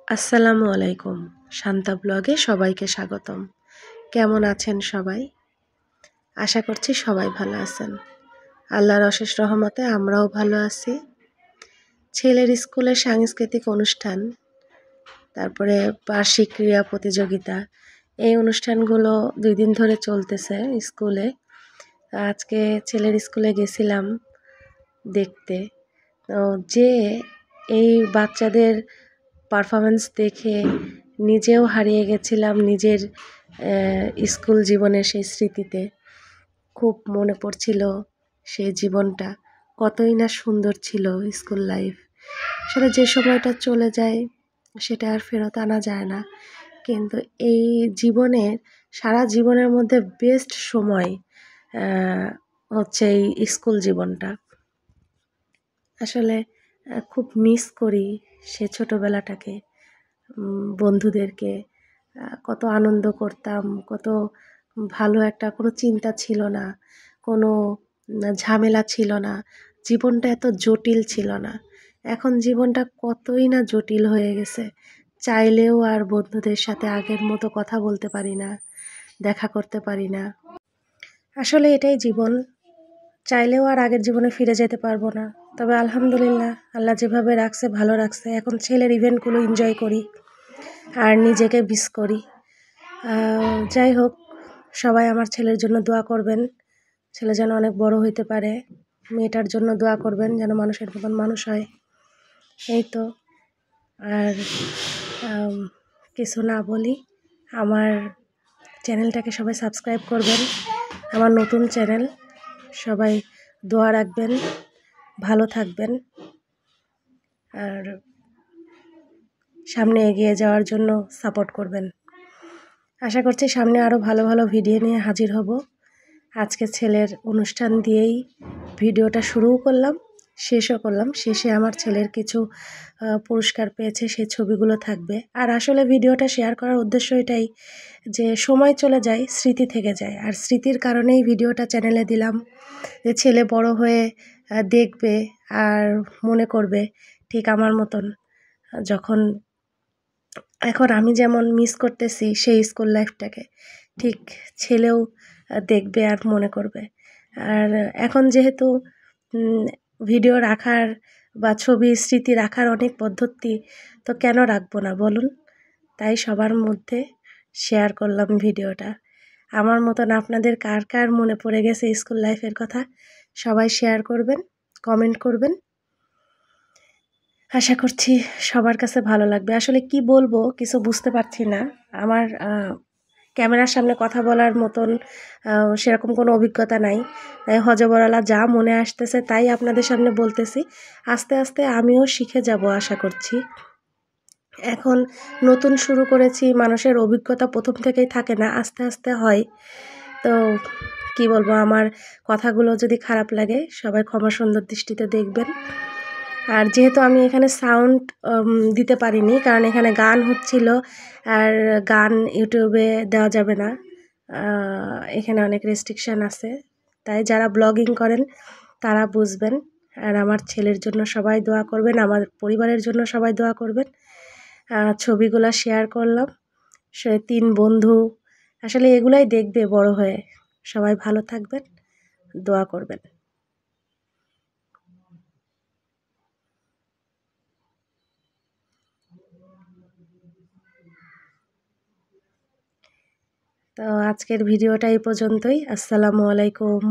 আসসালামু আলাইকুম। শান্তা ব্লগে সবাইকে স্বাগতম। কেমন আছেন সবাই? আশা করছি সবাই ভালো আছেন। আল্লাহর অশেষ রহমতে আমরাও ভালো আছি। ছেলের স্কুলে সাংস্কৃতিক অনুষ্ঠান, তারপরে বার্ষিক ক্রীড়া প্রতিযোগিতা, এই অনুষ্ঠানগুলো 2 দিন ধরে চলতেছে স্কুলে। আজকে ছেলের স্কুলে গেছিলাম দেখতে। তো এই বাচ্চাদের পারফরমেন্স দেখে নিজেও হারিয়ে গেছিলাম নিজের স্কুল জীবনের সেই স্মৃতিতে। খুব মনে পড়ছিল সেই জীবনটা, কতই না সুন্দর ছিল স্কুল লাইফ। আসলে যে সময়টা চলে যায় সেটা আর ফেরত আনা যায় না, কিন্তু এই জীবনের সারা জীবনের মধ্যে বেস্ট সময় হচ্ছে এই স্কুল জীবনটা। আসলে খুব মিস করি সে ছোটোবেলাটাকে, বন্ধুদেরকে। কত আনন্দ করতাম, কত ভালো একটা কোনো চিন্তা ছিল না, কোনো ঝামেলা ছিল না, জীবনটা এত জটিল ছিল না। এখন জীবনটা কতই না জটিল হয়ে গেছে, চাইলেও আর বন্ধুদের সাথে আগের মতো কথা বলতে পারি না, দেখা করতে পারি না। আসলে এটাই জীবন, চাইলেও আর আগের জীবনে ফিরে যেতে পারবো না। তবে আলহামদুলিল্লাহ, আল্লাহ যেভাবে রাখছে ভালো রাখছে। এখন ছেলের ইভেন্টগুলো এনজয় করি আর নিজেকে মিস করি। যাই হোক, সবাই আমার ছেলের জন্য দোয়া করবেন, ছেলে যেন অনেক বড় হইতে পারে। মেয়েটার জন্য দোয়া করবেন যেন মানুষের মতন মানুষ হয়। এই তো। আর কিছু না বলি, আমার চ্যানেলটাকে সবাই সাবস্ক্রাইব করবেন, আমার নতুন চ্যানেল। সবাই দোয়া রাখবেন, ভালো থাকবেন, আর সামনে এগিয়ে যাওয়ার জন্য সাপোর্ট করবেন। আশা করছি সামনে আরও ভালো ভালো ভিডিও নিয়ে হাজির হব। আজকে ছেলের অনুষ্ঠান দিয়েই ভিডিওটা শুরুও করলাম, শেষও করলাম। শেষে আমার ছেলের কিছু পুরস্কার পেয়েছে, সেই ছবিগুলো থাকবে। আর আসলে ভিডিওটা শেয়ার করার উদ্দেশ্য এটাই যে সময় চলে যায়, স্মৃতি থেকে যায়। আর স্মৃতির কারণেই ভিডিওটা চ্যানেলে দিলাম, যে ছেলে বড় হয়ে দেখবে আর মনে করবে ঠিক আমার মতন, যখন এখন আমি যেমন মিস করতেছি সেই স্কুল লাইফটাকে, ঠিক ছেলেও দেখবে আর মনে করবে। আর এখন যেহেতু ভিডিও রাখার বা ছবি স্মৃতি রাখার অনেক পদ্ধতি, তো কেন রাখবো না বলুন? তাই সবার মধ্যে শেয়ার করলাম ভিডিওটা। আমার মতন আপনাদের কার কার মনে পড়ে গেছে স্কুল লাইফের কথা, সবাই শেয়ার করবেন, কমেন্ট করবেন। আশা করছি সবার কাছে ভালো লাগবে। আসলে কি বলবো কিছু বুঝতে পারছি না। আমার ক্যামেরার সামনে কথা বলার মতন সেরকম কোনো অভিজ্ঞতা নাই। তাই হযবরলা যা মনে আসতেছে তাই আপনাদের সামনে বলতেছি। আস্তে আস্তে আমিও শিখে যাব আশা করছি। এখন নতুন শুরু করেছি, মানুষের অভিজ্ঞতা প্রথম থেকেই থাকে না, আস্তে আস্তে হয়। তো কি বলবো, আমার কথাগুলো যদি খারাপ লাগে সবাই ক্ষমা সুন্দর দৃষ্টিতে দেখবেন। আর যেহেতু আমি এখানে সাউন্ড দিতে পারিনি, কারণ এখানে গান হচ্ছিল, আর গান ইউটিউবে দেওয়া যাবে না, এখানে অনেক রেস্ট্রিকশান আছে। তাই যারা ব্লগিং করেন তারা বুঝবেন। আর আমার ছেলের জন্য সবাই দোয়া করবেন, আমার পরিবারের জন্য সবাই দোয়া করবেন। ছবিগুলো শেয়ার করলাম, সে 3 বন্ধু, আসলে এগুলাই দেখবে বড় হয়ে। সবাই ভালো থাকবেন, দোয়া করবেন। তো আজকের ভিডিওটা এই পর্যন্তই। আসসালামু আলাইকুম।